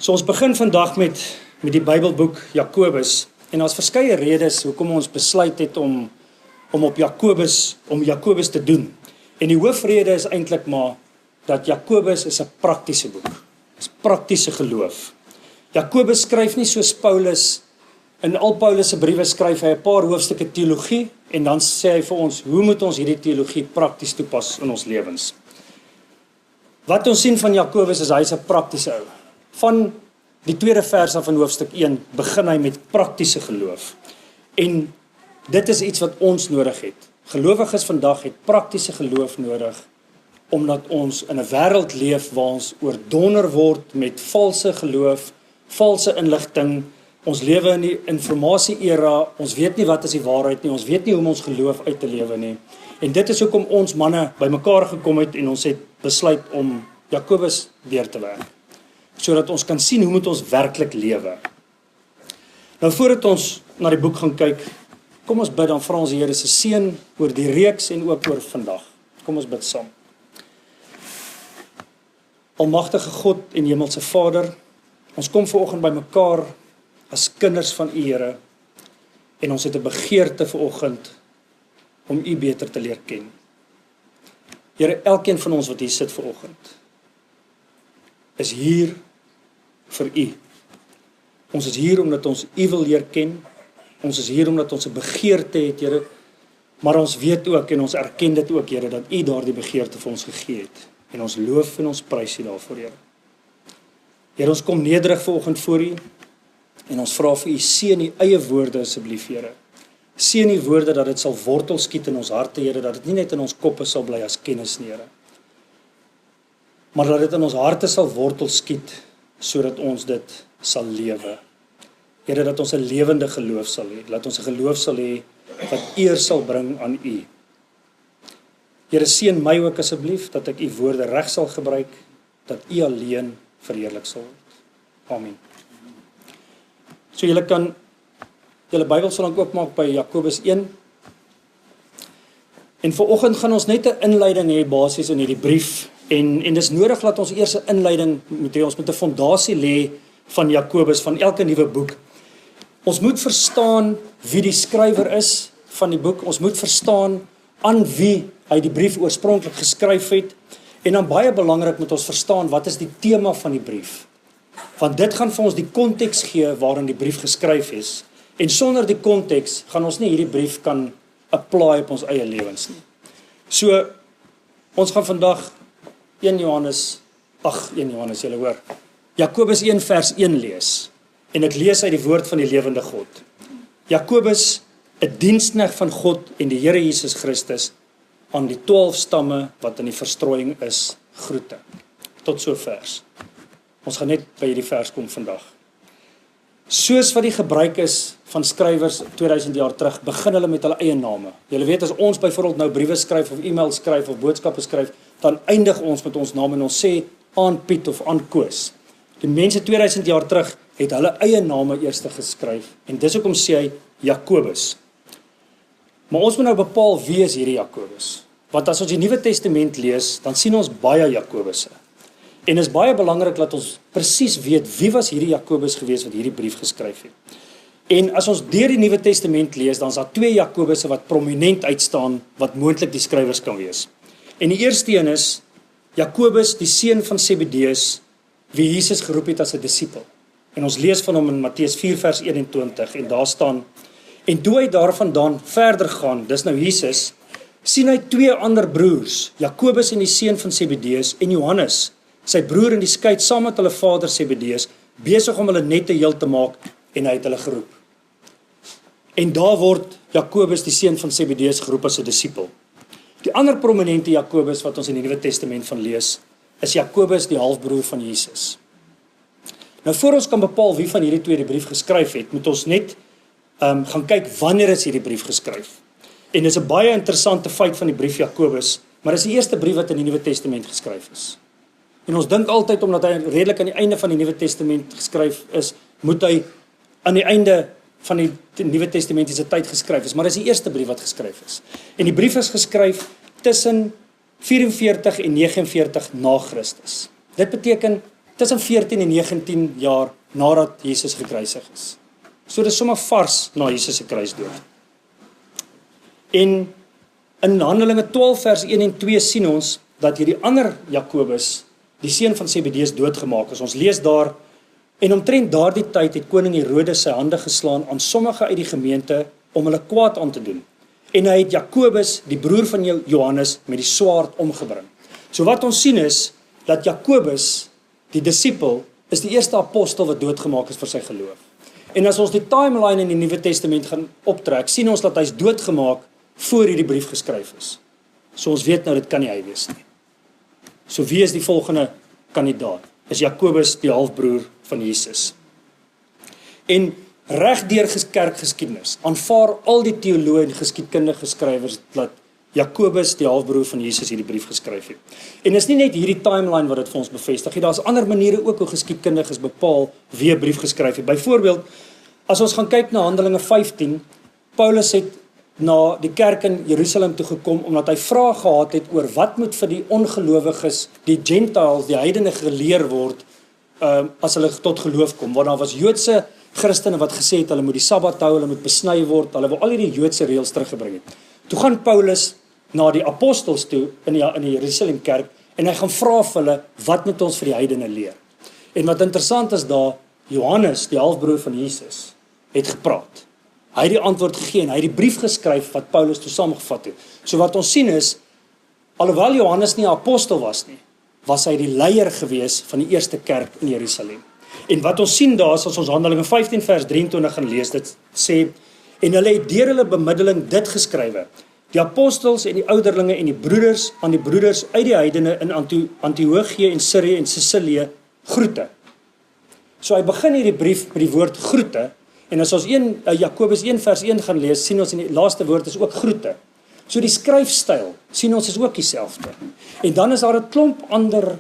So ons begin vandag met die Bybelboek Jakobus en daar's verskeie redes hoekom ons besluit het om op Jakobus te doen. En die hoofrede is eintlik maar dat Jakobus is 'n praktiese boek. Dis praktiese geloof. Jakobus skryf nie soos Paulus. In al Paulus se briewe skryf hy 'n paar hoofstukke teologie en dan sê hy vir ons hoe moet ons hierdie teologie prakties toepas in ons lewens. Wat ons sien van Jakobus is hy's 'n praktiese ou. Van die tweede vers af van hoofstuk 1 begin hy met praktiese geloof. En dit is iets wat ons nodig het. Gelowiges vandag het praktiese geloof nodig, omdat ons in 'n wêreld leef waar ons oordonder word met valse geloof, valse inligting. Ons lewe in die informasie-era, ons weet nie wat is die waarheid nie, ons weet nie hoe om ons geloof uit te lewe nie. En dit is hoekom ons manne bymekaar gekom het en ons het besluit om Jakobus deur te werk, sodat ons kan sien hoe moet ons werklik lewe. Nou voordat ons na die boek gaan kyk, kom ons bid, dan vra ons die Here se seën oor die reeks en ook oor vandag. Kom ons bid saam. Almagtige God en Hemelse Vader, ons kom vanoggend bymekaar as kinders van U, Here, en ons het 'n begeerte vanoggend om U beter te leer ken. Here, elkeen van ons wat hier sit vanoggend, is hier vir U. Ons is hier omdat ons U wil leer ken. Ons is hier omdat ons 'n begeerte het, Here, maar ons weet ook en ons erken dit ook, Here, dat U daardie begeerte vir ons gegee het. En ons loof en ons prys U daarvoor, Here. Here, ons kom nederig vanoggend voor U en ons vra vir U seën U eie woorde asseblief, Here. Seën U woorde dat dit sal wortel skiet in ons harte, Here, dat dit nie net in ons koppe sal bly as kennis nie, Here, maar dat dit in ons harte sal wortel skiet sodat ons dit sal lewe. Here, dat ons 'n lewende geloof sal hê, dat ons 'n geloof sal hê wat eer sal bring aan U. Here, seën my ook asseblief dat ek U woorde reg sal gebruik, dat U alleen verheerlik sal word. Amen. So julle kan julle Bybel sal dan oopmaak by Jakobus 1. En vanoggend gaan ons net 'n inleiding hê basies in hierdie brief en dis nodig dat ons eers 'n inleiding moet hê. Ons moet 'n fondasie lê van Jakobus, van elke nuwe boek. Ons moet verstaan wie die skrywer is van die boek. Ons moet verstaan aan wie hy die brief oorspronklik geskryf het. En dan baie belangrik moet ons verstaan wat is die tema van die brief. Want dit gaan vir ons die konteks gee waarin die brief geskryf is. En sonder die konteks gaan ons nie hierdie brief kan apply op ons eie lewens nie. So, ons gaan vandag 1 Johannes, julle hoor, Jakobus 1 vers 1 lees. En ek lees uit die woord van die lewende God. Jakobus, 'n diensknegt van God en die Here Jesus Christus, aan die 12 stamme wat in die verstrooiing is, groete. Tot so vers. Ons gaan net by hierdie vers kom vandag. Soos wat die gebruik is van skrywers 2000 jaar terug, begin hulle met hulle eie name. Julle weet, as ons byvoorbeeld nou briewe skryf of e-mail skryf of boodskappe skryf, dan eindig ons met ons naam en ons sê aan Piet of aan Koos. Die mense 2000 jaar terug het hulle eie name eers geskryf en dis hoekom sê hy Jakobus. Maar ons moet nou bepaal wie is hierdie Jakobus. Want as ons die Nuwe Testament lees, dan sien ons baie Jakobusse. En is baie belangrik dat ons presies weet wie was hierdie Jakobus gewees wat hierdie brief geskryf het. En as ons deur die Nuwe Testament lees, dan is daar 2 Jakobusse wat prominent uitstaan wat moontlik die skrywers kan wees. En die eerste een is Jakobus, die seun van Zebedeus, wie Jesus geroep het as 'n disipel. En ons lees van hom in Matteus 4 vers 21 en daar staan: en toe hy daarvandaan verder gaan, dis nou Jesus, sien hy 2 ander broers, Jakobus en die seun van Zebedeus en Johannes, sy broer in die skei saam met hulle vader Zebedeus, besig om hulle nette heel te maak en hy het hulle geroep. En daar word Jakobus die seun van Zebedeus geroep as 'n disipel. Die ander prominente Jakobus wat ons in die Nuwe Testament van lees, is Jakobus die halfbroer van Jesus. Nou voor ons kan bepaal wie van hierdie 2 die brief geskryf het, moet ons net gaan kyk wanneer is hierdie brief geskryf. En dis 'n baie interessante feit van die brief Jakobus, maar dis die eerste brief wat in die Nuwe Testament geskryf is. En ons dink altyd omdat hy redelik aan die einde van die Nuwe Testament geskryf is, moet hy aan die einde van die Nuwe Testamentiese tyd geskryf is, maar dis die eerste brief wat geskryf is. En die brief is geskryf tussen 44 en 49 na Christus. Dit beteken tussen 14 en 19 jaar nadat Jesus gekruisig is. So dis sommer vars na Jesus se kruisdood. En in Handelinge 12 vers 1 en 2 sien ons dat hierdie ander Jakobus, die seun van Zebedeus, doodgemaak is. Ons lees daar, en omtrent daardie tyd het koning Herodes sy hande geslaan aan sommige uit die gemeente om hulle kwaad aan te doen. En hy het Jakobus, die broer van Johannes, met die swaard omgebring. So wat ons sien is, dat Jakobus, die disipel, is die eerste apostel wat doodgemaak is vir sy geloof. En as ons die timeline in die Nuwe Testament gaan optrek, sien ons dat hy is doodgemaak voor hierdie brief geskryf is. So ons weet nou, dit kan nie hy wees nie. So wie is die volgende kandidaat? Is Jakobus die halfbroer van Jesus. En reg deur kerkgeskiedenis aanvaar al die teoloë en geskiedkundige skrywers dat Jakobus, die halfbroer van Jesus, hierdie brief geskryf het. En is nie net hierdie timeline wat dit vir ons bevestig nie, daar's ander maniere ook hoe geskiedkundiges bepaal wie 'n brief geskryf het. Byvoorbeeld, as ons gaan kyk na Handelinge 15, Paulus het na die kerk in Jerusalem toe gekom omdat hy vrae gehad het oor wat moet vir die ongelowiges, die Gentiles, die heidene geleer word as hulle tot geloof kom, want daar was Joodse Christene wat gesê het hulle moet die Sabbat hou, hulle moet besny word, hulle wou al hierdie Joodse reëls teruggebring het. Toe gaan Paulus na die apostels toe in die Jerusalem kerk en hy gaan vra vir hulle, wat moet ons vir die heidene leer? En wat interessant is daar, Johannes, die halfbroer van Jesus, het gepraat. Hy het die antwoord gegee en hy het die brief geskryf wat Paulus toe saamgevat het. So wat ons sien is, alhoewel Johannes nie 'n apostel was nie, was hy die leier gewees van die eerste kerk in Jerusalem. En wat ons sien daar is, as ons Handelinge 15 vers 23 gaan lees, dit sê, en hulle het deur hulle bemiddeling dit geskrywe, die apostels en die ouderlinge en die broeders aan die broeders uit die heidene in Antiochië en Sirië en Sicilië groete. So hy begin hierdie brief met die woord groete, en as ons Jakobus 1 vers 1 gaan lees, sien ons in die laaste woord is ook groete. So die skryfstyl, sien ons is ook dieselfde. En dan is daar 'n klomp ander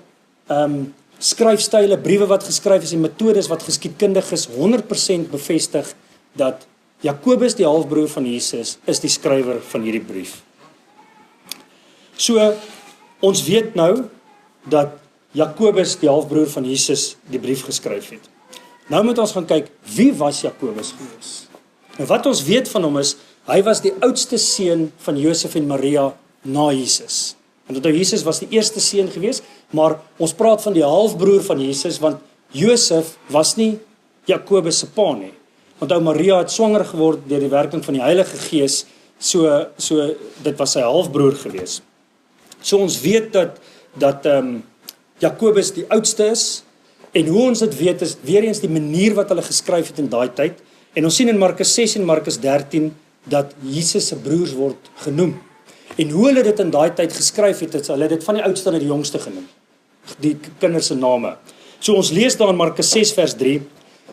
skryfstyle, briewe wat geskryf is en metodes wat geskiedkundiges 100% bevestig dat Jakobus, die halfbroer van Jesus, is die skrywer van hierdie brief. So, ons weet nou dat Jakobus, die halfbroer van Jesus, die brief geskryf het. Nou moet ons gaan kyk, wie was Jakobus gewees? En wat ons weet van hom is, hy was die oudste seun van Josef en Maria na Jesus. En onthou, Jesus was die eerste seun gewees, maar ons praat van die halfbroer van Jesus, want Josef was nie Jakobus se pa nie. Onthou, Maria het swanger geword deur die werking van die Heilige Gees, so dit was sy halfbroer gewees. So ons weet dat Jakobus die oudste is, en hoe ons dit weet is weer eens die manier wat hulle geskryf het in daai tyd. En ons sien in Markus 6 en Markus 13 dat Jesus se broers word genoem. En hoe hulle dit in daai tyd geskryf het, is hulle dit van die oudste na die jongste genoem. Die kinders se name. So ons lees daar in Markus 6 vers 3,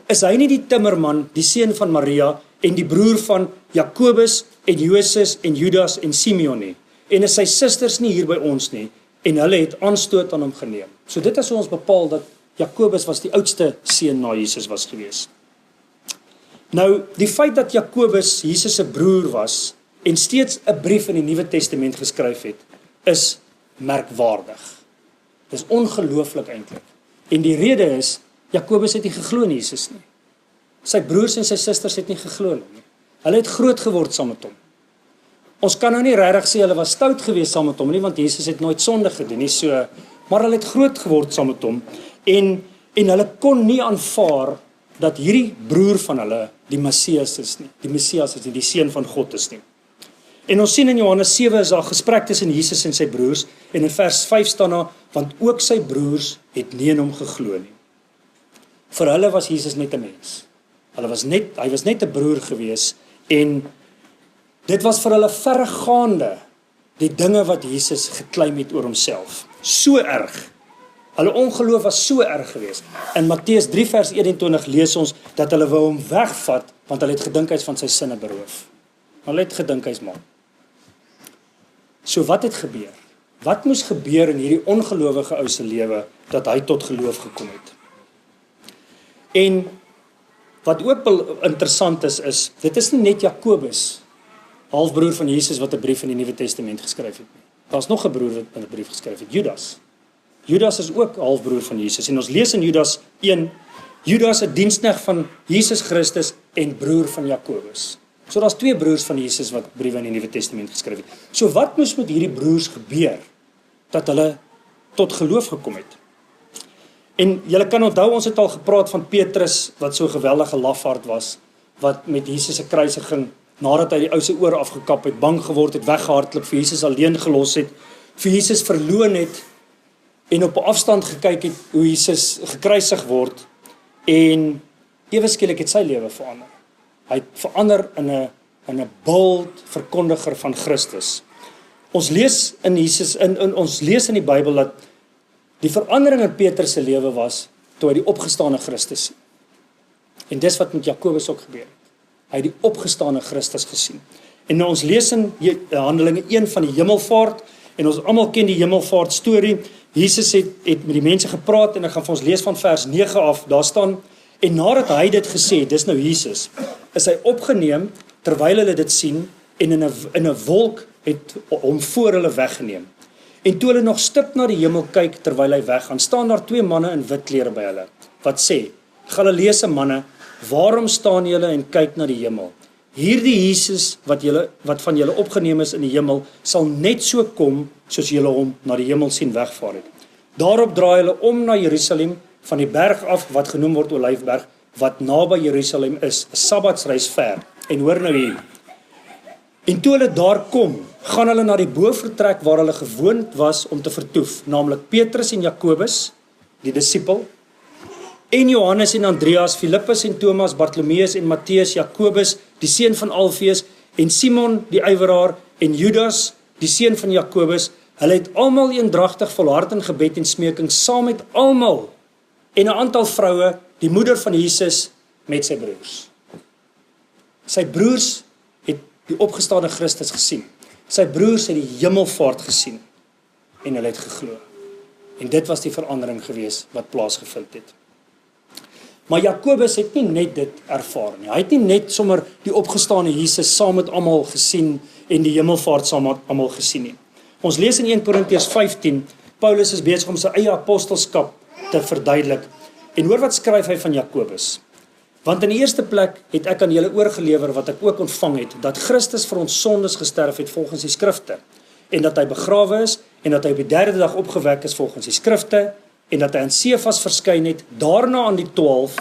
is hy nie die timmerman, die seun van Maria en die broer van Jakobus en Joses en Judas en Simeon nie? En is sy susters nie hier by ons nie? En hulle het aanstoot aan hom geneem. So dit is hoe ons bepaal dat Jakobus was die oudste seun na Jesus was gewees. Nou, die feit dat Jakobus Jesus se broer was en steeds 'n brief in die Nuwe Testament geskryf het, is merkwaardig. Dis ongelooflik eintlik. En die rede is, Jakobus het nie geglo in Jesus nie. Sy broers en sy susters het nie geglo in hom nie. Hulle het groot geword saam met hom. Ons kan nou nie regtig sê hulle was stout geweest saam met hom nie, want Jesus het nooit sonde gedoen nie, so, maar hulle het groot geword saam met hom, en hulle kon nie aanvaar dat hierdie broer van hulle die Messias is nie, die seun van God is nie. En ons sien in Johannes 7 is daar 'n gesprek tussen Jesus en sy broers, en in vers 5 staan daar, want ook sy broers het nie in hom geglo nie. Vir hulle was Jesus net 'n mens. Hy was net 'n broer gewees, en dit was vir hulle verregaande die dinge wat Jesus geclaim het oor homself. So erg. Hulle ongeloof was so erg geweest. In Matteus 3 vers 21 lees ons dat hulle wou hom wegvat, want hulle het gedink hy is van sy sinne beroof. Hulle het gedink hy is mal. So wat het gebeur? Wat moes gebeur in hierdie ongelowige ou se lewe dat hy tot geloof gekom het? En wat ook interessant is, dit is nie net Jakobus, halfbroer van Jesus, wat 'n brief in die Nuwe Testament geskryf het nie. Daar's nog 'n broer wat 'n brief geskryf het, Judas. Judas is ook halfbroer van Jesus. En ons lees in Judas 1, Judas 'n diensknegt van Jesus Christus en broer van Jakobus. So daar's 2 broers van Jesus wat briewe in die Nuwe Testament geskryf het. So wat moes met hierdie broers gebeur dat hulle tot geloof gekom het? En julle kan onthou, ons het al gepraat van Petrus wat so 'n geweldige lafaard was, wat met Jesus se kruisiging nadat hy die ou se oor afgekap het, bang geword het, weggehardloop, vir Jesus alleen gelos het, vir Jesus verloon het en op 'n afstand gekyk het hoe Jesus gekruisig word en ewe skielik het sy lewe verander. Hy het verander in 'n bold verkondiger van Christus. Ons lees in Jesus ons lees in die Bybel dat die verandering in Petrus se lewe was toe hy die opgestane Christus sien. En dis wat met Jakobus ook gebeur het. Hy het die opgestane Christus gesien. En nou ons lees in Handelinge 1 van die hemelvaart en ons almal ken die hemelvaart storie. Jesus het met die mense gepraat en ek gaan vir ons lees van vers 9 af. Daar staan: en nadat hy dit gesê het, dis nou Jesus, is hy opgeneem terwyl hulle dit sien en in 'n wolk het hom voor hulle weggeneem. En toe hulle nog stip na die hemel kyk terwyl hy weggaan, staan daar 2 manne in wit klere by hulle wat sê: Galileese manne, waarom staan julle en kyk na die hemel? Hierdie Jesus wat van julle opgeneem is in die hemel, sal net so kom soos julle hom na die hemel sien wegvaar het. Daarop draai hulle om na Jerusalem van die berg af wat genoem word Olyfberg, wat naby Jerusalem is, 'n sabbatsreis ver. En hoor nou hier. En toe hulle daar kom, gaan hulle na die bovertrek waar hulle gewoond was om te vertoef, naamlik Petrus en Jakobus, die disipel, en Johannes en Andreas, Filippus en Thomas, Bartolomeus en Matteus, Jakobus, die seun van Alfeus, en Simon die ywerhaar, en Judas, die seun van Jakobus. Hulle het almal eendragtig volhard in gebed en smeking, saam met almal, en 'n aantal vroue, die moeder van Jesus, met sy broers. Sy broers het die opgestane Christus gesien. Sy broers het die hemelvaart gesien, en hulle het geglo. En dit was die verandering gewees wat plaasgevind het. Maar Jakobus het nie net dit ervaar nie. Hy het nie net sommer die opgestane Jesus saam met almal gesien en die hemelvaart saam met almal gesien nie. Ons lees in 1 Korintiërs 15, Paulus is besig om sy eie apostelskap te verduidelik. En hoor wat skryf hy van Jakobus. Want in die eerste plek het ek aan julle oorgelewer wat ek ook ontvang het, dat Christus vir ons sondes gesterf het volgens die skrifte, en dat hy begrawe is, en dat hy op die 3de dag opgewek is volgens die skrifte, en dat hy aan Sefas verskyn het, daarna aan die 12,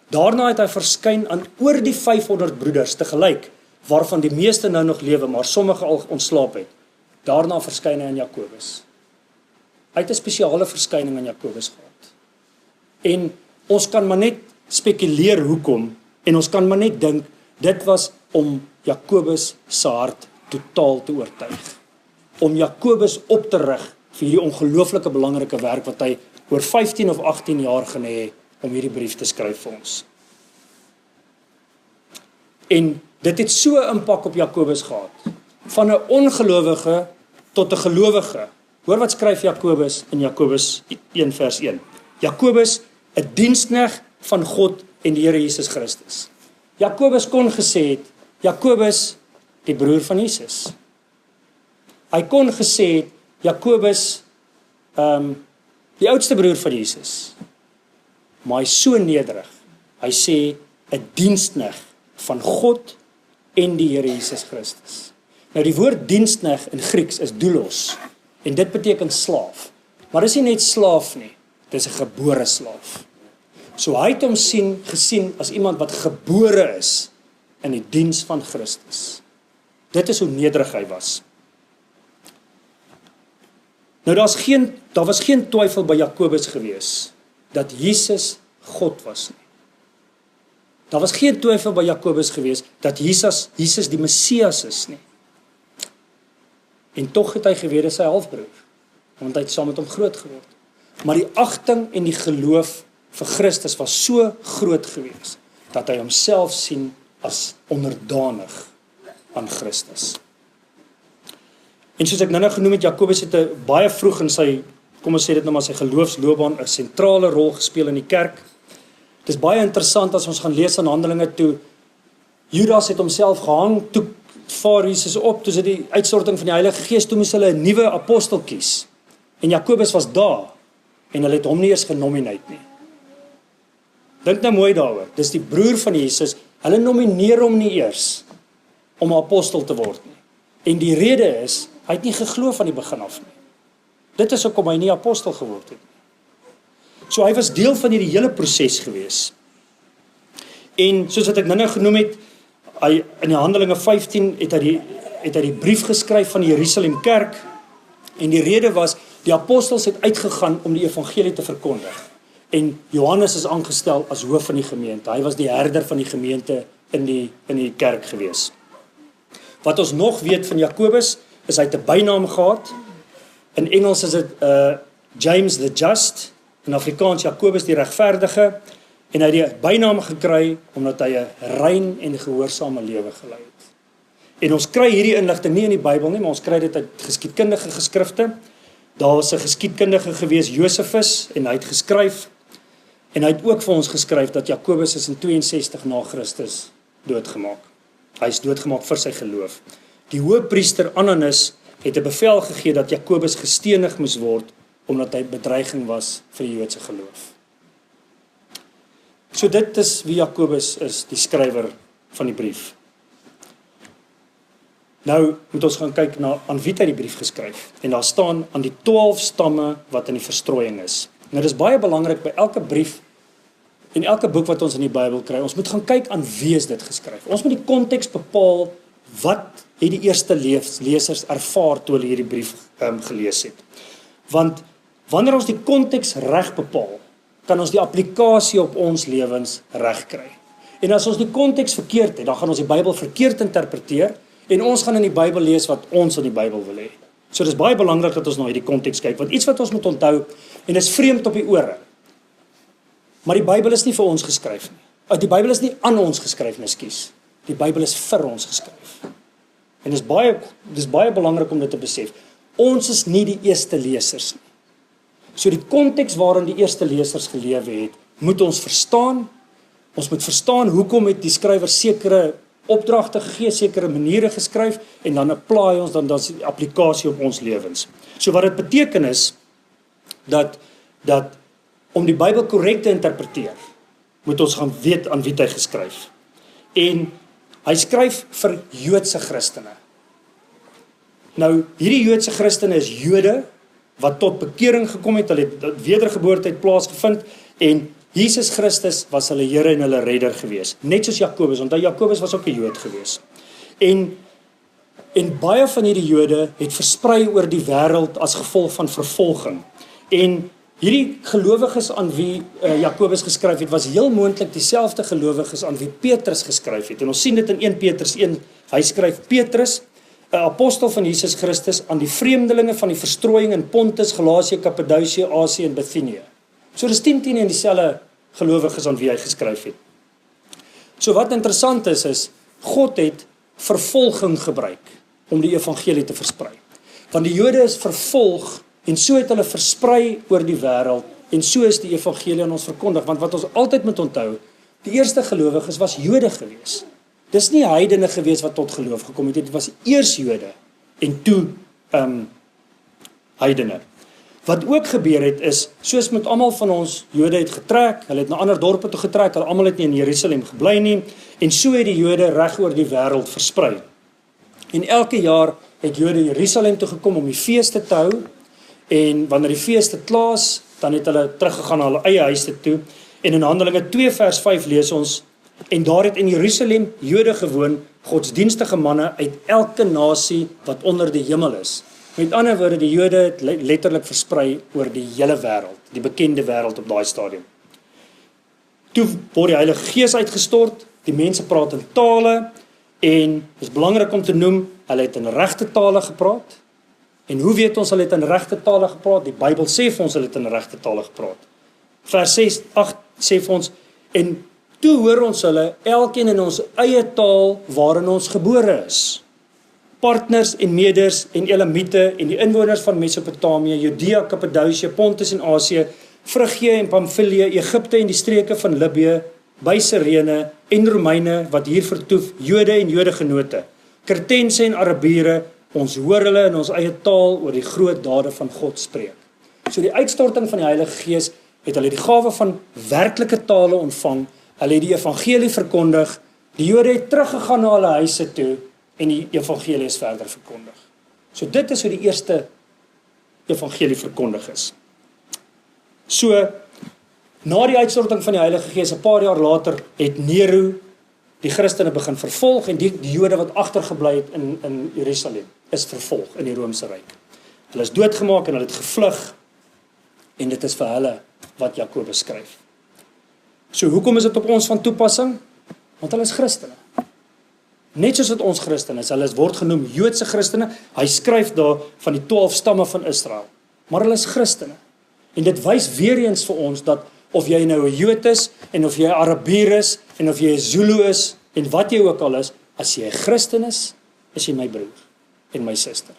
daarna het hy verskyn aan oor die 500 broeders tegelyk, waarvan die meeste nou nog lewe, maar sommige al ontslaap het. Daarna verskyn hy aan Jakobus. Hy het 'n spesiale verskyning aan Jakobus gehad. En ons kan maar net spekuleer hoekom, en ons kan maar net dink, dit was om Jakobus se hart totaal te oortuig. Om Jakobus op te rig vir hierdie ongelooflike belangrike werk wat hy oor 15 of 18 jaar gaan hê om hierdie brief te skryf vir ons. En dit het so 'n impak op Jakobus gehad, van 'n ongelowige tot 'n gelowige. Hoor wat skryf Jakobus in Jakobus 1 vers 1. Jakobus, 'n diensknegt van God en die Here Jesus Christus. Jakobus kon gesê het, Jakobus, die broer van Jesus. Hy kon gesê het, Jakobus, die oudste broer van Jesus. Maar hy is so nederig. Hy sê, 'n diensknegt van God en die Here Jesus Christus. Nou die woord diensknegt in Grieks is doulos, en dit beteken slaaf. Maar dis nie net slaaf nie, dis 'n gebore slaaf. So hy het hom gesien as iemand wat gebore is in die diens van Christus. Dit is hoe nederig hy was. Nou daar was geen twyfel by Jakobus gewees dat Jesus God was nie. Daar was geen twyfel by Jakobus gewees dat Jesus die Messias is nie. En tog het hy geweet dis sy halfbroer, want hy het saam met hom groot geword. Maar die agting en die geloof vir Christus was so groot gewees, dat hy homself sien as onderdanig aan Christus. En soos ek nou genoem het, Jakobus het baie vroeg in sy, kom ons sê dit nou maar, sy geloofsloopbaan 'n sentrale rol gespeel in die kerk. Dit is baie interessant as ons gaan lees in Handelinge toe, Judas het homself gehang, toe vaar Jesus op, toe is die uitstorting van die Heilige Gees, toe moes hulle 'n nuwe apostel kies. En Jakobus was daar. en hulle het hom nie eers genomineer nie. Dink nou mooi daaroor. Dis die broer van Jesus. Hulle nomineer hom nie eers om 'n apostel te word nie. En die rede is, hy het nie geglo van die begin af nie. Dit is hoekom hy nie apostel geword het nie. So hy was deel van hierdie hele proses gewees. En soos wat ek nou genoem het, hy in die Handelinge 15 het hy die brief geskryf van die Jerusalem kerk. En die rede was, die apostels het uitgegaan om die evangelie te verkondig. En Johannes is aangestel as hoof van die gemeente. Hy was die herder van die gemeente in die kerk gewees. Wat ons nog weet van Jakobus, is hy het 'n bynaam gehad. In Engels is dit James the Just, in Afrikaans Jakobus die regverdige, en hy het die bynaam gekry omdat hy 'n rein en gehoorsame lewe gelei het. En ons kry hierdie inligting nie in die Bybel nie, maar ons kry dit uit geskiedkundige geskrifte. Daar was 'n geskiedkundige gewees, Josephus, en hy het geskryf, en hy het ook vir ons geskryf dat Jakobus is in 62 na Christus doodgemaak. Hy is doodgemaak vir sy geloof. Die hoëpriester Ananus het 'n bevel gegee dat Jakobus gestenig moes word, omdat hy bedreiging was vir die Joodse geloof. So dit is wie Jakobus is, die skrywer van die brief. Nou moet ons gaan kyk aan wie hy die brief geskryf. En daar staan aan die 12 stamme wat in die verstrooiing is. Nou dis baie belangrik by elke brief en elke boek wat ons in die Bybel kry. Ons moet gaan kyk aan wie is dit geskryf. Ons moet die konteks bepaal, wat het die eerste lesers ervaar toe hulle hierdie brief gelees het. Want wanneer ons die konteks reg bepaal, kan ons die applikasie op ons lewens reg kry. En as ons die konteks verkeerd het, dan gaan ons die Bybel verkeerd interpreteer, en ons gaan in die Bybel lees wat ons in die Bybel wil hê. So dis baie belangrik dat ons na hierdie konteks kyk, want iets wat ons moet onthou, en is vreemd op die ore, maar die Bybel is nie vir ons geskryf nie. Die Bybel is nie aan ons geskryf nie, ekskuus. Die Bybel is vir ons geskryf. En dis baie belangrik om dit te besef. Ons is nie die eerste lesers nie. So die konteks waarin die eerste lesers gelewe het, moet ons verstaan. Ons moet verstaan hoekom het die skrywer sekere opdragte gegee, sekere maniere geskryf, en dan apply ons dan die applikasie op ons lewens. So wat dit beteken is, dat om die Bybel korrek te interpreteer, moet ons gaan weet aan wie hy geskryf. En hy skryf vir Joodse Christene. Nou, hierdie Joodse Christene is Jode, wat tot bekering gekom het, hulle het wedergeboorte het plaasgevind, en Jesus Christus was hulle Here en hulle redder gewees. Net soos Jakobus, want Jakobus was ook 'n Jood gewees. En baie van hierdie Jode het versprei oor die wêreld as gevolg van vervolging. En hierdie gelowiges aan wie Jakobus geskryf het, was heel moontlik dieselfde gelowiges aan wie Petrus geskryf het. En ons sien dit in 1 Petrus 1, hy skryf Petrus, 'n apostel van Jesus Christus, aan die vreemdelinge van die verstrooiing in Pontus, Galasië, Kappadosie, Asië en Bithynië. So dis 10 en dieselfde gelowiges aan wie hy geskryf het. So wat interessant is God het vervolging gebruik om die evangelie te versprei. Want die Jode is vervolg, en so het hulle versprei oor die wêreld, en so is die evangelie aan ons verkondig. Want wat ons altyd moet onthou, die eerste gelowiges was Jode gewees. Dis nie heidene gewees wat tot geloof gekom het, dit was eers Jode, en toe heidene. Wat ook gebeur het is, soos met almal van ons, Jode het getrek, hulle het na ander dorpe toe getrek, hulle almal het nie in Jerusalem gebly nie, en so het die Jode reg oor die wêreld versprei. En elke jaar het Jode Jerusalem toe gekom om die feeste te hou, en wanneer die feeste klaar is, dan het hulle teruggegaan na hulle eie huise toe, en in Handelinge 2 vers 5 lees ons, en daar het in Jerusalem Jode gewoon, godsdienstige manne uit elke nasie wat onder die hemel is. Met ander woorde, die Jode het letterlik versprei oor die hele wêreld, die bekende wêreld op daai stadium. Toe word die Heilige Gees uitgestort, die mense praat in tale, en is belangrik om te noem, hulle het in regte tale gepraat. En hoe weet ons hulle het in regte tale gepraat? Die Bybel sê vir ons hulle het in regte tale gepraat. Vers 6-8 sê vir ons, en toe hoor ons hulle, elkeen in ons eie taal waarin ons gebore is. Partners en meders en Elamite en die inwoners van Mesopotamië, Judea, Kappadosie, Pontus en Asië, Frigië en Pamfilië, Egipte en die streke van Libië, by Sirene en Romeine wat hier vertoef, Jode en Jodegenote, Kretense en Arabiere, ons hoor hulle in ons eie taal oor die groot dade van God spreek. So die uitstorting van die Heilige Gees het hulle die gawe van werklike tale ontvang, hulle het die evangelie verkondig, die Jode het teruggegaan na hulle huise toe en die evangelie is verder verkondig. So dit is hoe die eerste evangelie verkondig is. So, na die uitstorting van die Heilige Gees, 'n paar jaar later, het Nero die Christene begin vervolg en die Jode wat agtergebly het in Jerusalem is vervolg in die Romeinse Ryk. Hulle is doodgemaak en hulle het gevlug en dit is vir hulle wat Jakobus skryf. So hoekom is dit op ons van toepassing? Want hulle is Christene. Net soos wat ons Christene is, hulle word genoem Joodse Christene, hy skryf daar van die 12 stamme van Israel, maar hulle is Christene. En dit wys weer eens vir ons dat of jy nou 'n Jood is, en of jy 'n Arabier is, en of jy 'n Zulu is, en wat jy ook al is, as jy 'n Christen is jy my broer en my suster.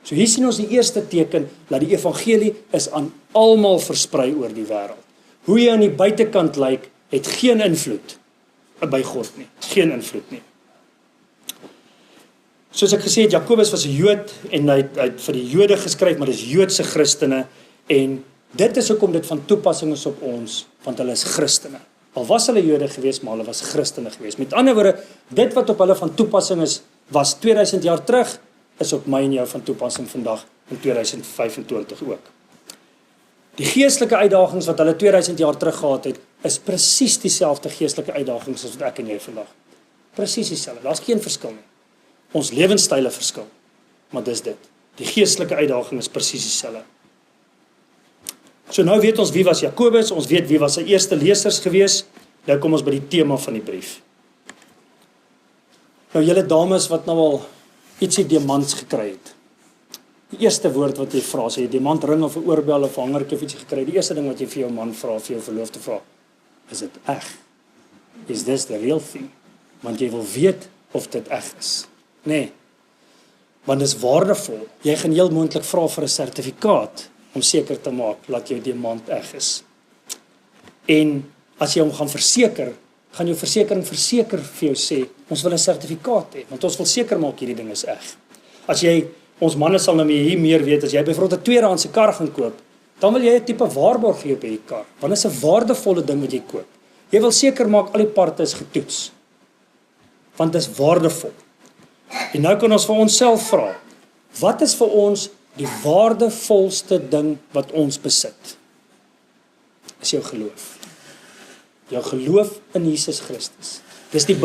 So hier sien ons die eerste teken, dat die evangelie is aan almal versprei oor die wêreld. Hoe jy aan die buitekant lyk, het geen invloed by God nie, geen invloed nie. Soos ek gesê het, Jakobus was 'n Jood, en hy het vir die Jode geskryf, maar dis Joodse Christene, en dit is hoekom dit van toepassing is op ons, want hulle is Christene. Al was hulle Jode gewees, maar hulle was Christene gewees. Met ander woorde, dit wat op hulle van toepassing is, was 2000 jaar terug, is op my en jou van toepassing vandag, in 2025 ook. Die geestelike uitdagings wat hulle 2000 jaar terug gehad het, is presies dieselfde geestelike uitdagings as wat ek en jy vandag. Presies dieselfde, daar's geen verskil nie. Ons lewenstyle verskil, maar dis dit. Die geestelike uitdaging is presies dieselfde. So nou weet ons wie was Jakobus, ons weet wie was sy eerste lesers gewees, nou kom ons by die tema van die brief. Nou julle dames wat nou al ietsie diamants gekry het, die eerste woord wat jy vra, sê jy diamantring of 'n oorbel of 'n hangertjie of ietsie gekry, die eerste ding wat jy vir jou man vra, vir jou verloofde vra, is dit eg? Is this the real thing? Want jy wil weet of dit eg is. Nee, want dit is waardevol. Jy gaan heel moontlik vra vir 'n sertifikaat, om seker te maak, dat jou diamant eg is. En as jy hom gaan verseker, gaan jou versekering verseker vir jou sê, ons wil 'n sertifikaat hê, want ons wil seker maak hierdie ding is eg. As jy, ons manne sal nou hier meer weet, as jy byvoorbeeld 'n tweedehandse kar gaan koop, dan wil jy 'n tipe waarborg gee op hierdie kar, want dit is 'n waardevolle ding wat jy koop. Jy wil seker maak al die parte is getoets, want dit is waardevol. En nou kan ons vir onsself vra, wat is vir ons die waardevolste ding wat ons besit? Is jou geloof. Jou geloof in Jesus Christus. Dis die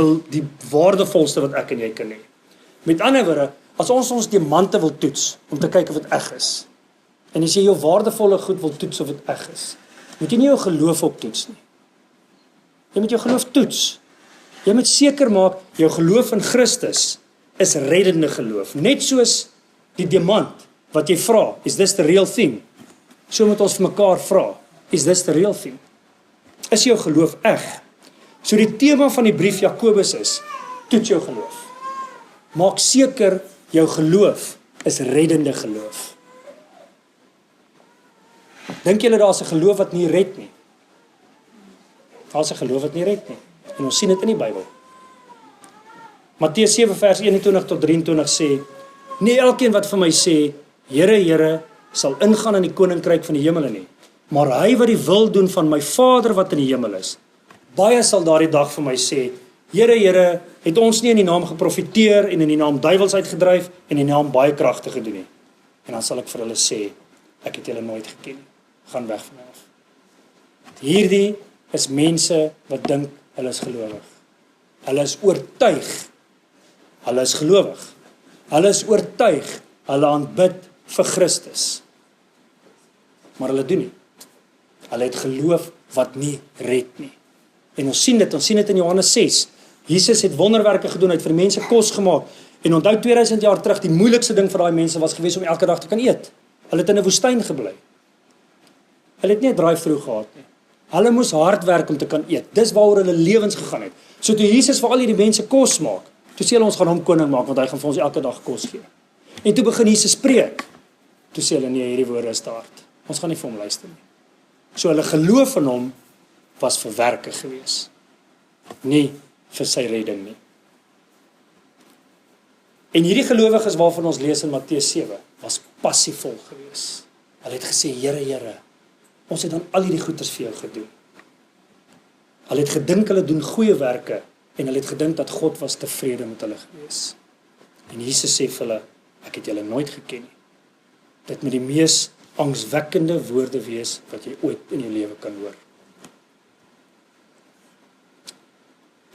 waardevolste wat ek en jy kan hê. Met ander woorde, as ons diamante wil toets, om te kyk of dit eg is, en as jy jou waardevolle goed wil toets of dit eg is, moet jy nie jou geloof op toets nie. Jy moet jou geloof toets. Jy moet seker maak, jou geloof in Christus is reddende geloof. Net soos die diamant, wat jy vra, is this the real thing? So moet ons vir mekaar vra, is this the real thing? Is jou geloof eg? So die tema van die brief Jakobus is, toets jou geloof. Maak seker, jou geloof is reddende geloof. Dink julle daar is 'n geloof wat nie red nie? Daar is 'n geloof wat nie red nie. En ons sien dit in die Bybel. Matteus 7 vers 21 tot 23 sê, nie elkeen wat vir my sê, Here, Here, sal ingaan in die koninkryk van die hemele nie, maar hy wat die wil doen van my Vader wat in die hemel is. Baie sal daardie dag vir my sê, Here, Here, het ons nie in die naam geprofeteer en in die naam duiwels uitgedryf en in die naam baie kragte gedoen nie. En dan sal ek vir hulle sê, ek het julle nooit geken nie. Gaan weg van my af. Hierdie is mense wat dink hulle is gelowig. Hulle is oortuig. Hulle is gelowig. Hulle is oortuig. Hulle aanbid vir Christus. Maar hulle doen nie. Hulle het geloof wat nie red nie. En ons sien dit in Johannes 6. Jesus het wonderwerke gedoen, hy het vir die mense kos gemaak. En onthou 2000 jaar terug, die moeilikste ding vir daai mense was gewees om elke dag te kan eet. Hulle het in 'n woestyn gebly. Hulle het nie 'n drive-through gehad nie. Hulle moes hard werk om te kan eet. Dis waaroor hulle lewens gegaan het. So toe Jesus vir al hierdie mense kos maak, toe sê hulle ons gaan hom koning maak, want hy gaan vir ons elke dag kos gee. En toe begin Jesus preek. Toe sê hulle, nee, hierdie woorde is te hard. Ons gaan nie vir hom luister nie. So hulle geloof in hom was vir werke gewees. Nie vir sy redding nie. En hierdie gelowiges waarvan ons lees in Matteus 7, was passievol gewees. Hulle het gesê, Here, Here, ons het dan al hierdie goeders vir jou gedoen. Hulle het gedink hulle doen goeie werke en hulle het gedink dat God was tevrede met hulle gewees. En Jesus sê vir hulle, ek het julle nooit geken nie. Dit moet die mees angswekkende woorde wees wat jy ooit in jou lewe kan hoor.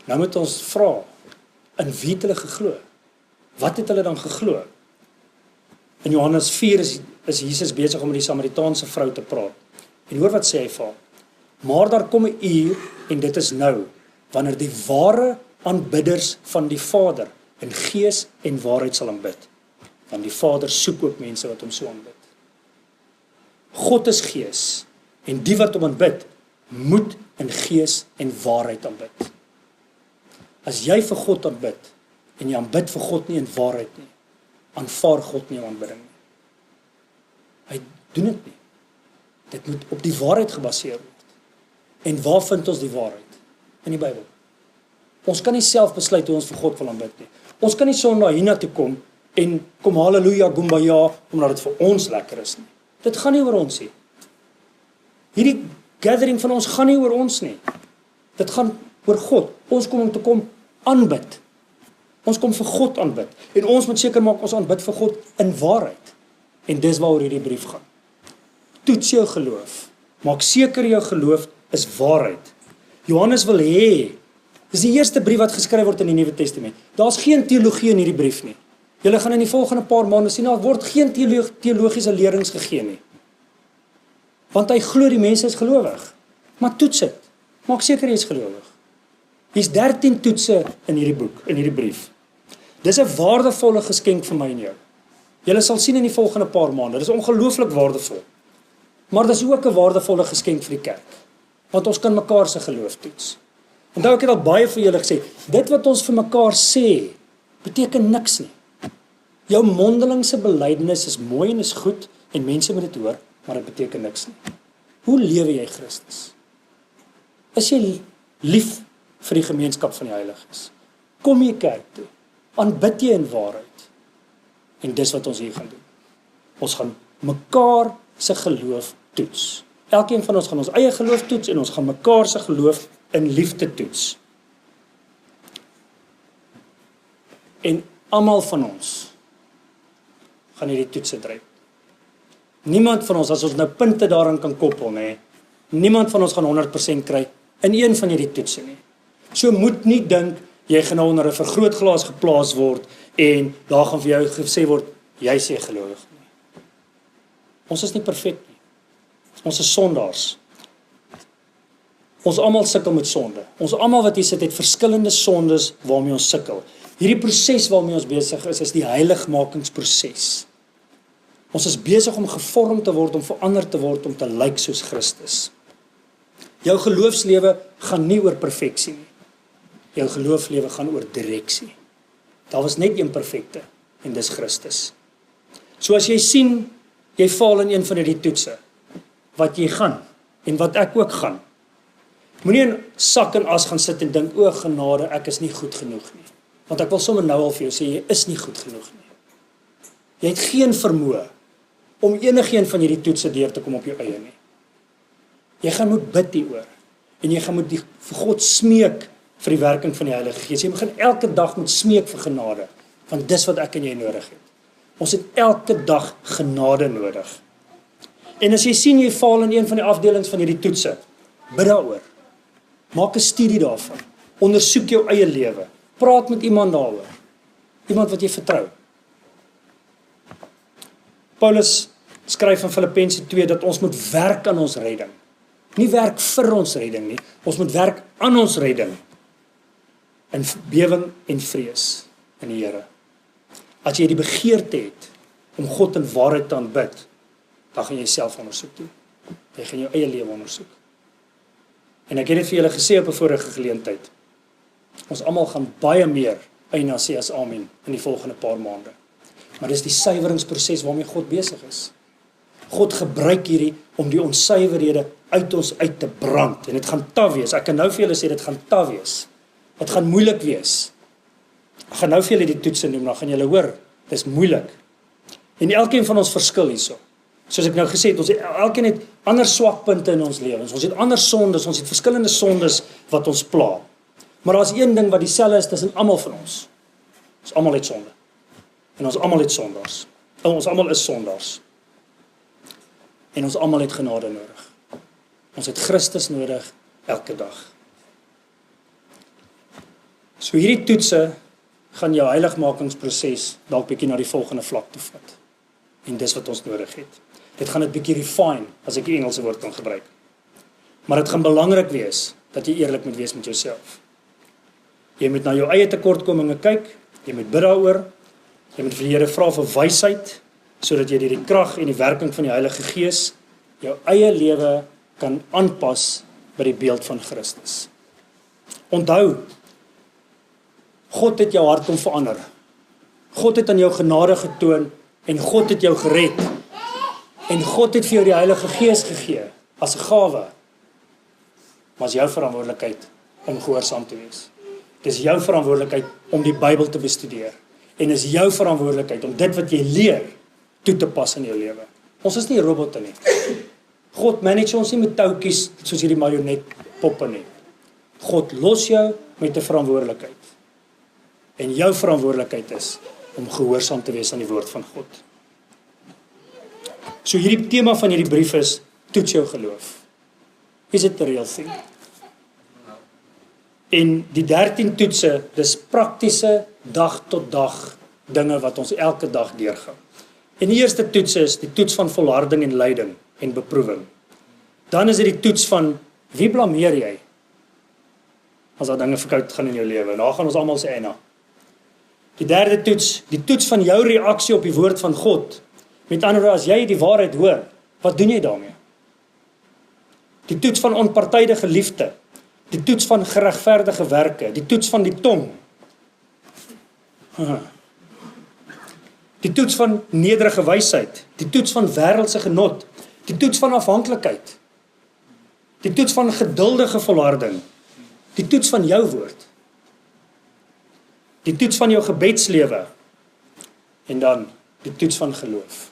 Nou moet ons vra, in wie het hulle geglo? Wat het hulle dan geglo? In Johannes 4 is Jesus besig om met die Samaritaanse vrou te praat. En hoor wat sê hy vir haar? Maar daar kom 'n uur, en dit is nou, wanneer die ware aanbidders van die Vader in gees en waarheid sal aanbid. Want die Vader soek ook mense wat hom so aanbid. God is gees, en die wat hom aanbid, moet in gees en waarheid aanbid. As jy vir God aanbid, en jy aanbid vir God nie in waarheid nie, aanvaar God nie jou aanbidding nie. Hy doen dit nie. Dit moet op die waarheid gebaseer word. En waar vind ons die waarheid? In die Bybel. Ons kan nie self besluit hoe ons vir God wil aanbid nie. Ons kan nie Sondag hiernatoe kom en kom halleluja, kumbaya, omdat dit vir ons lekker is nie. Dit gaan nie oor ons nie. Hierdie gathering van ons gaan nie oor ons nie. Dit gaan oor God. Ons kom om te kom aanbid. Ons kom vir God aanbid. En ons moet seker maak ons aanbid vir God in waarheid. En dis waaroor hierdie brief gaan. Toets jou geloof. Maak seker jou geloof is waarheid. Johannes wil hê, dis die eerste brief wat geskryf word in die Nuwe Testament. Daar's geen teologie in hierdie brief nie. Julle gaan in die volgende paar maande sien, daar word geen teologiese lerings gegee nie. Want hy glo die mense is gelowig. Maar toets dit. Maak seker jy is gelowig. Hier's 13 toetse in hierdie boek, in hierdie brief. Dis 'n waardevolle geskenk vir my en jou. Julle sal sien in die volgende paar maande, dis ongelooflik waardevol. Maar dis ook 'n waardevolle geskenk vir die kerk. Want ons kan mekaar se geloof toets. Onthou ek het al baie vir julle gesê, dit wat ons vir mekaar sê, beteken niks nie. Jou mondelingse belydenis is mooi en is goed, en mense moet dit hoor, maar dit beteken niks nie. Hoe lewe jy Christus? Is jy lief vir die gemeenskap van die heiliges? Kom jy kerk toe? Aanbid jy in waarheid? En dis wat ons hier gaan doen. Ons gaan mekaar se geloof toets. Elkeen van ons gaan ons eie geloof toets en ons gaan mekaar se geloof in liefde toets. En almal van ons gaan hierdie toetse dryf. Niemand van ons, as ons nou punte daaraan kan koppel, nee, niemand van ons gaan 100% kry in een van hierdie toetse nie. So moet nie dink jy gaan nou onder 'n vergrootglas geplaas word en daar gaan vir jou gesê word jy sê gelowig nie. Ons is nie perfek nie. Ons is sondaars. Ons almal sukkel met sonde. Ons almal wat hier sit het verskillende sondes waarmee ons sukkel. Hierdie proses waarmee ons besig is die heiligmakingsproses. Ons is besig om gevorm te word, om verander te word, om te lyk soos Christus. Jou geloofslewe gaan nie oor perfeksie nie. Jou geloofslewe gaan oor direksie. Daar was net een perfekte, en dis Christus. So as jy sien, jy val in een van hierdie toetse, wat jy gaan, en wat ek ook gaan, moenie in sak en as gaan sit en dink, o genade, ek is nie goed genoeg nie. Want ek wil sommer nou al vir jou sê, jy is nie goed genoeg nie. Jy het geen vermoë om enigeen van hierdie toetse deur te kom op jou eie nie. Jy gaan moet bid hieroor, en jy gaan moet vir God smeek vir die werking van die Heilige Gees. Jy gaan elke dag moet smeek vir genade, want dis wat ek en jy nodig het. Ons het elke dag genade nodig. En as jy sien jy val in een van die afdelings van hierdie toetse, bid daaroor. Maak 'n studie daarvan. Ondersoek jou eie lewe. Praat met iemand daaroor. Iemand wat jy vertrou. Paulus skryf in Filippense 2 dat ons moet werk aan ons redding. Nie werk vir ons redding nie, ons moet werk aan ons redding. In bewering en vrees in die Here. As jy die begeerte het om God in waarheid te aanbid, dan gaan jy self ondersoek doen. Jy gaan jou eie lewe ondersoek. En ek het dit vir julle gesê op 'n vorige geleentheid. Ons almal gaan baie meer eina sê as amen in die volgende paar maande. Maar dis die suiweringsproses waarmee God besig is. God gebruik hierdie om die onsuiverhede uit ons uit te brand. En dit gaan taaf wees. Ek kan nou vir julle sê, dit gaan taaf wees. Dit gaan moeilik wees. Ek gaan nou vir julle die toetse noem, dan gaan julle hoor, dit is moeilik. En elkeen van ons verskil hierso. Soos ek nou gesê het, ons elkeen het ander swakpunte in ons lewens. Ons het ander sondes, ons het verskillende sondes wat ons pla. Maar daar's een ding wat dieselfde is tussen almal van ons. Ons almal het sonde. En ons almal het sondaars. Ons almal is sondaars. En ons almal het genade nodig. Ons het Christus nodig elke dag. So hierdie toetse gaan jou heiligmakingsproses dalk bietjie na die volgende vlak toe vat. En dis wat ons nodig het. Dit gaan dit bietjie refine, as ek die Engelse woord kan gebruik. Maar dit gaan belangrik wees, dat jy eerlik moet wees met jouself. Jy moet na jou eie tekortkominge kyk, jy moet bid daaroor, jy moet vir die Here vra vir wysheid, sodat jy deur die krag en die werking van die Heilige Gees, jou eie lewe kan aanpas by die beeld van Christus. Onthou, God het jou hart kom verander. God het aan jou genade getoon, en God het jou gered. En God het vir jou die Heilige Gees gegee, as 'n gawe. Maar is jou verantwoordelikheid om gehoorsaam te wees. Dis jou verantwoordelikheid om die Bybel te bestudeer. En is jou verantwoordelikheid om dit wat jy leer, toe te pas in jou lewe. Ons is nie robotte nie. God manage ons nie met touwtjies, soos hierdie marionet poppe nie. God los jou met 'n verantwoordelikheid. En jou verantwoordelikheid is om gehoorsaam te wees aan die woord van God. So hierdie tema van hierdie brief is, toets jou geloof. Is it the real thing? En die 13 toetse, dis praktiese dag tot dag dinge wat ons elke dag deurgaan. En die eerste toets is die toets van volharding en lyding en beproewing. Dan is dit die toets van, wie blameer jy? As daar dinge verkeerd gaan in jou lewe. Daar gaan ons almal sê Anna. Die derde toets, die toets van jou reaksie op die woord van God. Met ander woorde, as jy die waarheid hoor, wat doen jy daarmee? Die toets van onpartydige liefde, die toets van geregverdige werke, die toets van die tong. Die toets van nederige wysheid, die toets van wêreldse genot, die toets van afhanklikheid, die toets van geduldige volharding, die toets van jou woord, die toets van jou gebedslewe, en dan die toets van geloof.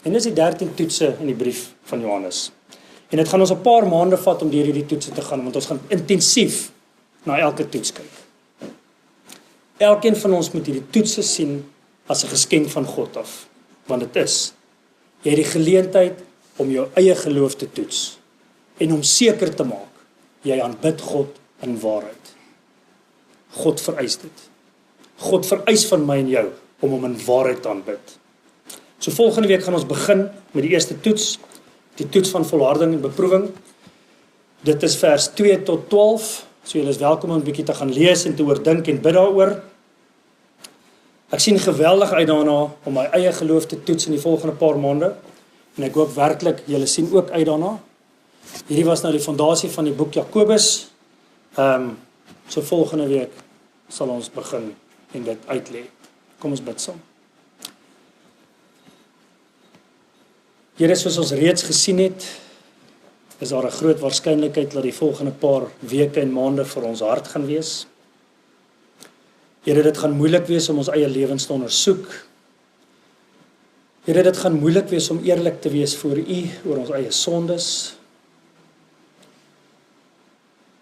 En dis die 13 toetse in die brief van Johannes. En dit gaan ons 'n paar maande vat om deur hierdie toetse te gaan, want ons gaan intensief na elke toets kyk. Elkeen van ons moet hierdie toetse sien as 'n geskenk van God af, want dit is. Jy het die geleentheid om jou eie geloof te toets, en om seker te maak, jy aanbid God in waarheid. God vereis dit. God vereis van my en jou, om hom in waarheid te aanbid. So volgende week gaan ons begin met die eerste toets, die toets van volharding en beproewing. Dit is vers 2 tot 12, so julle is welkom om 'n bietjie te gaan lees en te oordink en bid daaroor. Ek sien geweldig uit daarna om my eie geloof te toets in die volgende paar maande, en ek hoop werklik, julle sien ook uit daarna. Hierdie was nou die fondasie van die boek Jakobus. So volgende week sal ons begin en dit uitlê. Kom ons bid saam. Here, soos ons reeds gesien het, is daar 'n groot waarskynlikheid dat die volgende paar weke en maande vir ons hard gaan wees. Here, dit gaan moeilik wees om ons eie lewens te ondersoek. Here, dit gaan moeilik wees om eerlik te wees voor U oor ons eie sondes.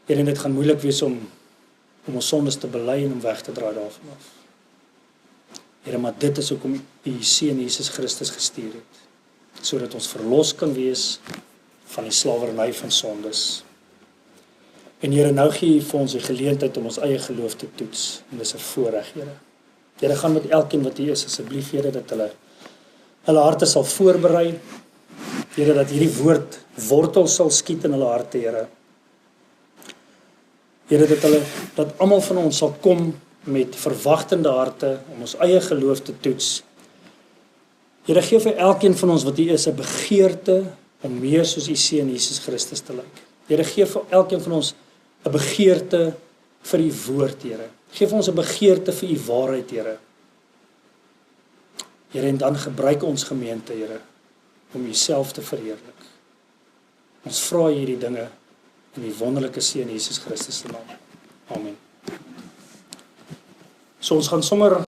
Here, dit gaan moeilik wees om ons sondes te bely en om weg te draai daarvan af. Here, maar dit is hoekom U Seun Jesus Christus gestuur het, sodat ons verlos kan wees van die slawerny van sondes. En Here, nou gee U vir ons die geleentheid om ons eie geloof te toets, en dis 'n voorreg, Here. Here, gaan met elkeen wat hier is, asseblief, Here, dat hulle harte sal voorberei, Here, dat hierdie woord wortel sal skiet in hulle harte, Here. Here, dat almal van ons sal kom met verwagtende harte om ons eie geloof te toets. Here, gee vir elkeen van ons wat hier is 'n begeerte om meer soos U Seun Jesus Christus te lyk. Here, gee vir elkeen van ons 'n begeerte vir U woord, Here. Gee vir ons 'n begeerte vir U waarheid, Here. Here, en dan gebruik ons gemeente, Here, om Uself te verheerlik. Ons vra hierdie dinge in die wonderlike Seun Jesus Christus se naam. Amen. So ons gaan sommer